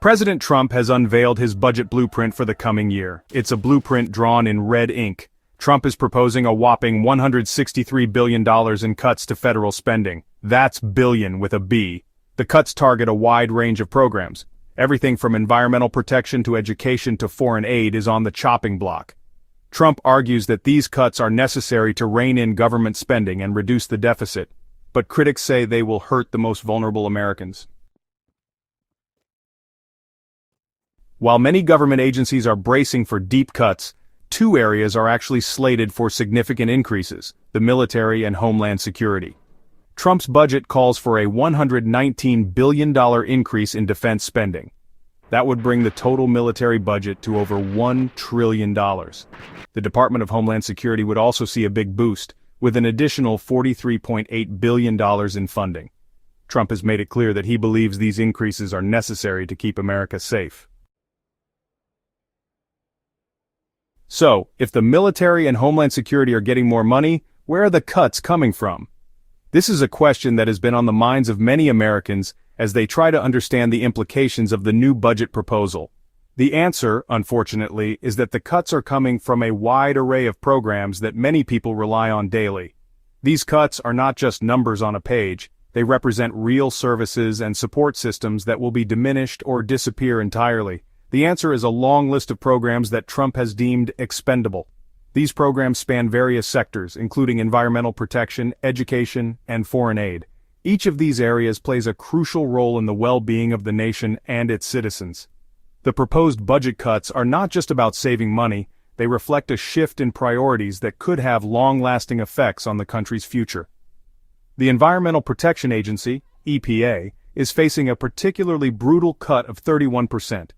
President Trump has unveiled his budget blueprint for the coming year. It's a blueprint drawn in red ink. Trump is proposing a whopping $163 billion in cuts to federal spending. That's billion with a B. The cuts target a wide range of programs. Everything from environmental protection to education to foreign aid is on the chopping block. Trump argues that these cuts are necessary to rein in government spending and reduce the deficit, but critics say they will hurt the most vulnerable Americans. While many government agencies are bracing for deep cuts, two areas are actually slated for significant increases: the military and homeland security. Trump's budget calls for a $119 billion increase in defense spending. That would bring the total military budget to over $1 trillion. The Department of Homeland Security would also see a big boost, with an additional $43.8 billion in funding. Trump has made it clear that he believes these increases are necessary to keep America safe. So, if the military and Homeland Security are getting more money, where are the cuts coming from? This is a question that has been on the minds of many Americans as they try to understand the implications of the new budget proposal. The answer, unfortunately, is that the cuts are coming from a wide array of programs that many people rely on daily. These cuts are not just numbers on a page, they represent real services and support systems that will be diminished or disappear entirely. The answer is a long list of programs that Trump has deemed expendable. These programs span various sectors, including environmental protection, education, and foreign aid. Each of these areas plays a crucial role in the well-being of the nation and its citizens. The proposed budget cuts are not just about saving money, they reflect a shift in priorities that could have long-lasting effects on the country's future. The Environmental Protection Agency, EPA, is facing a particularly brutal cut of 31%.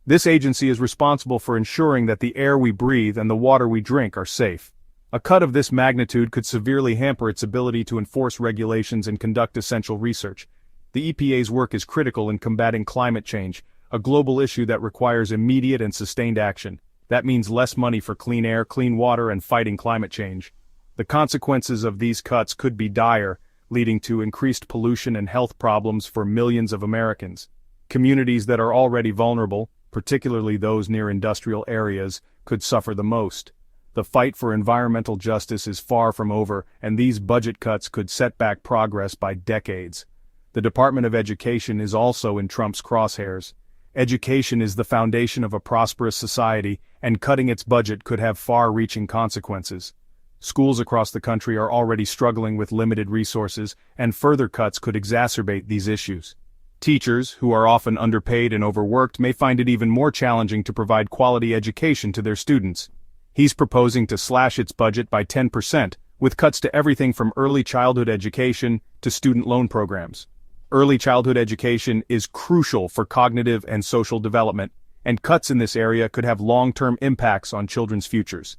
This agency is responsible for ensuring that the air we breathe and the water we drink are safe. A cut of this magnitude could severely hamper its ability to enforce regulations and conduct essential research. The EPA's work is critical in combating climate change, a global issue that requires immediate and sustained action. That means less money for clean air, clean water, and fighting climate change. The consequences of these cuts could be dire, leading to increased pollution and health problems for millions of Americans. Communities that are already vulnerable, particularly those near industrial areas, could suffer the most. The fight for environmental justice is far from over, and these budget cuts could set back progress by decades. The Department of Education is also in Trump's crosshairs. Education is the foundation of a prosperous society, and cutting its budget could have far-reaching consequences. Schools across the country are already struggling with limited resources, and further cuts could exacerbate these issues. Teachers, who are often underpaid and overworked, may find it even more challenging to provide quality education to their students. He's proposing to slash its budget by 10%, with cuts to everything from early childhood education to student loan programs. Early childhood education is crucial for cognitive and social development, and cuts in this area could have long-term impacts on children's futures.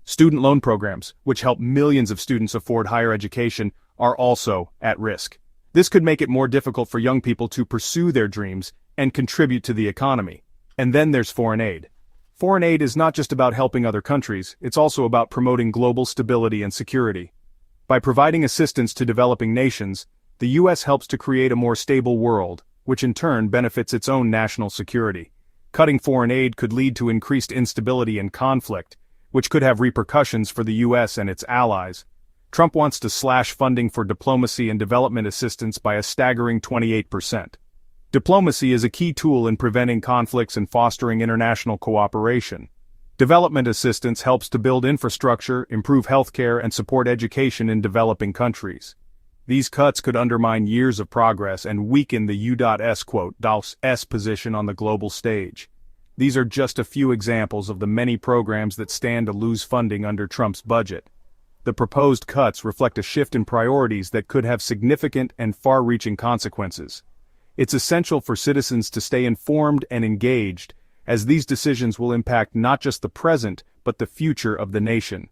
Student loan programs, which help millions of students afford higher education, are also at risk. This could make it more difficult for young people to pursue their dreams and contribute to the economy. And then there's foreign aid. Foreign aid is not just about helping other countries, it's also about promoting global stability and security. By providing assistance to developing nations, the U.S. helps to create a more stable world, which in turn benefits its own national security. Cutting foreign aid could lead to increased instability and conflict, which could have repercussions for the U.S. and its allies. Trump wants to slash funding for diplomacy and development assistance by a staggering 28%. Diplomacy is a key tool in preventing conflicts and fostering international cooperation. Development assistance helps to build infrastructure, improve healthcare, and support education in developing countries. These cuts could undermine years of progress and weaken the U.S. position on the global stage. These are just a few examples of the many programs that stand to lose funding under Trump's budget. The proposed cuts reflect a shift in priorities that could have significant and far-reaching consequences. It's essential for citizens to stay informed and engaged, as these decisions will impact not just the present, but the future of the nation.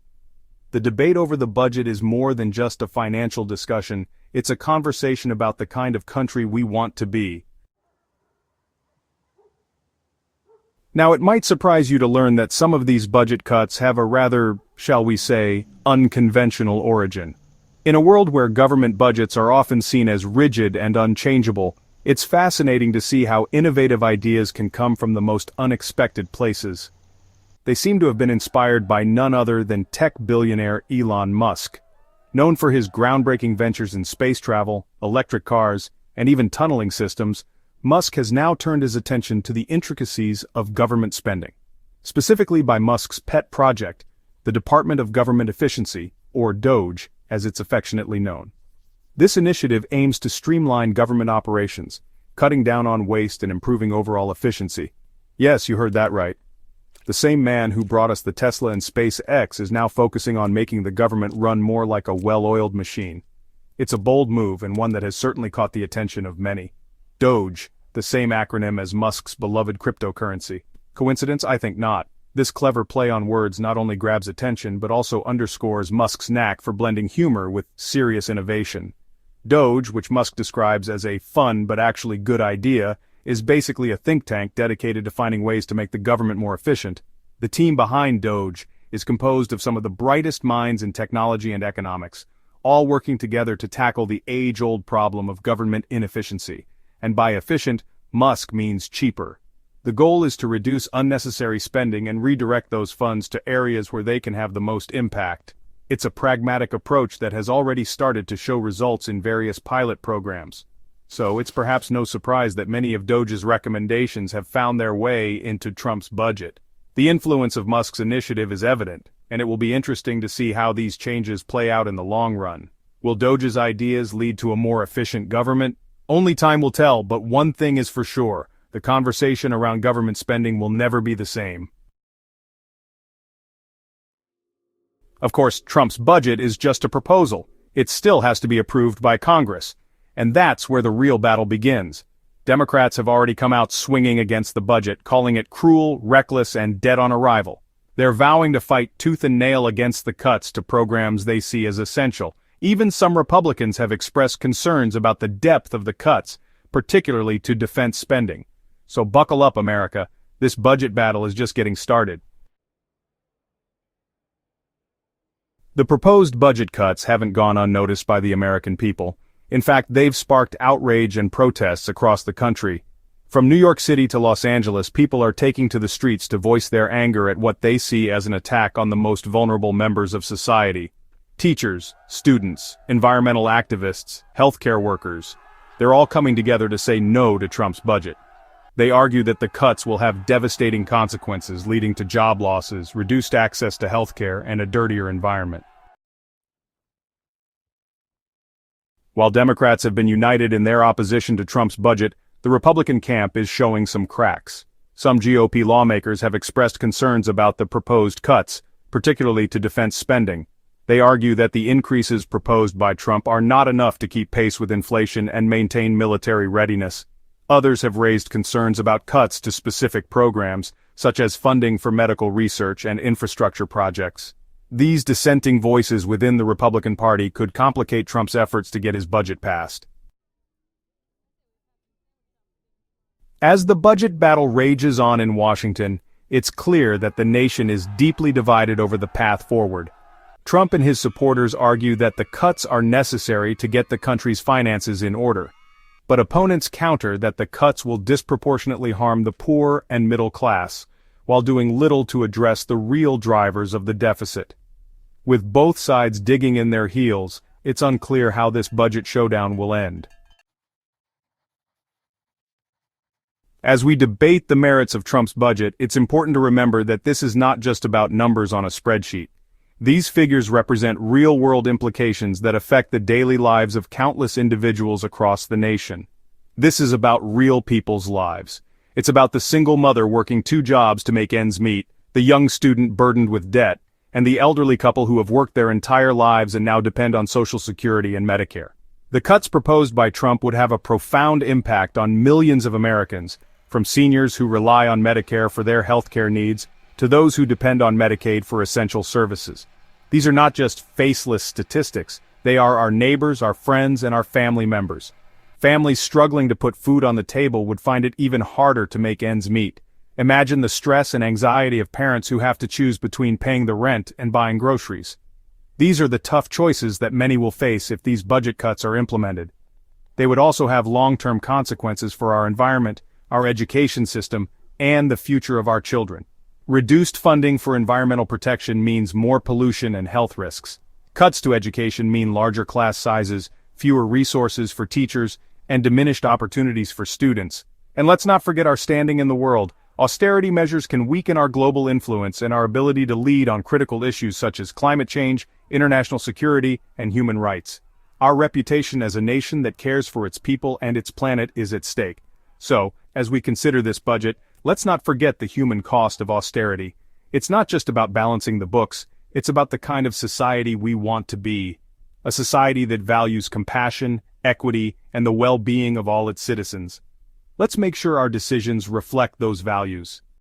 The debate over the budget is more than just a financial discussion, it's a conversation about the kind of country we want to be. Now, it might surprise you to learn that some of these budget cuts have a rather, shall we say, unconventional origin. In a world where government budgets are often seen as rigid and unchangeable, It's fascinating to see how innovative ideas can come from the most unexpected places. They seem to have been inspired by none other than tech billionaire Elon Musk. Known for his groundbreaking ventures in space travel, electric cars, and even tunneling systems, Musk has now turned his attention to the intricacies of government spending. Specifically by Musk's pet project, the Department of Government Efficiency, or DOGE, as it's affectionately known. This initiative aims to streamline government operations, cutting down on waste and improving overall efficiency. Yes, you heard that right. The same man who brought us the Tesla and SpaceX is now focusing on making the government run more like a well-oiled machine. It's a bold move and one that has certainly caught the attention of many. DOGE, the same acronym as Musk's beloved cryptocurrency. Coincidence? I think not. This clever play on words not only grabs attention but also underscores Musk's knack for blending humor with serious innovation. DOGE, which Musk describes as a fun but actually good idea, is basically a think tank dedicated to finding ways to make the government more efficient. The team behind DOGE is composed of some of the brightest minds in technology and economics, all working together to tackle the age-old problem of government inefficiency. And by efficient, Musk means cheaper. The goal is to reduce unnecessary spending and redirect those funds to areas where they can have the most impact. It's a pragmatic approach that has already started to show results in various pilot programs. So it's perhaps no surprise that many of DOGE's recommendations have found their way into Trump's budget. The influence of Musk's initiative is evident, and it will be interesting to see how these changes play out in the long run. Will DOGE's ideas lead to a more efficient government? Only time will tell, but one thing is for sure: the conversation around government spending will never be the same. Of course, Trump's budget is just a proposal. It still has to be approved by Congress. And that's where the real battle begins. Democrats have already come out swinging against the budget, calling it cruel, reckless, and dead on arrival. They're vowing to fight tooth and nail against the cuts to programs they see as essential. Even some Republicans have expressed concerns about the depth of the cuts, particularly to defense spending. So buckle up, America. This budget battle is just getting started. The proposed budget cuts haven't gone unnoticed by the American people. In fact, they've sparked outrage and protests across the country. From New York City to Los Angeles, people are taking to the streets to voice their anger at what they see as an attack on the most vulnerable members of society. Teachers, students, environmental activists, healthcare workers. They're all coming together to say no to Trump's budget. They argue that the cuts will have devastating consequences, leading to job losses, reduced access to healthcare, and a dirtier environment. While Democrats have been united in their opposition to Trump's budget, the Republican camp is showing some cracks. Some GOP lawmakers have expressed concerns about the proposed cuts, particularly to defense spending. They argue that the increases proposed by Trump are not enough to keep pace with inflation and maintain military readiness. Others have raised concerns about cuts to specific programs, such as funding for medical research and infrastructure projects. These dissenting voices within the Republican Party could complicate Trump's efforts to get his budget passed. As the budget battle rages on in Washington, it's clear that the nation is deeply divided over the path forward. Trump and his supporters argue that the cuts are necessary to get the country's finances in order. But opponents counter that the cuts will disproportionately harm the poor and middle class, while doing little to address the real drivers of the deficit. With both sides digging in their heels, it's unclear how this budget showdown will end. As we debate the merits of Trump's budget, it's important to remember that this is not just about numbers on a spreadsheet. These figures represent real-world implications that affect the daily lives of countless individuals across the nation. This is about real people's lives. It's about the single mother working 2 jobs to make ends meet, the young student burdened with debt, and the elderly couple who have worked their entire lives and now depend on Social Security and Medicare. The cuts proposed by Trump would have a profound impact on millions of Americans, from seniors who rely on Medicare for their healthcare needs to those who depend on Medicaid for essential services. These are not just faceless statistics. They are our neighbors, our friends, and our family members. Families struggling to put food on the table would find it even harder to make ends meet. Imagine the stress and anxiety of parents who have to choose between paying the rent and buying groceries. These are the tough choices that many will face if these budget cuts are implemented. They would also have long-term consequences for our environment, our education system, and the future of our children. Reduced funding for environmental protection means more pollution and health risks. Cuts to education mean larger class sizes, fewer resources for teachers, and diminished opportunities for students. And let's not forget our standing in the world. Austerity measures can weaken our global influence and our ability to lead on critical issues such as climate change, international security, and human rights. Our reputation as a nation that cares for its people and its planet is at stake. So, as we consider this budget, let's not forget the human cost of austerity. It's not just about balancing the books, it's about the kind of society we want to be. A society that values compassion, equity, and the well-being of all its citizens. Let's make sure our decisions reflect those values.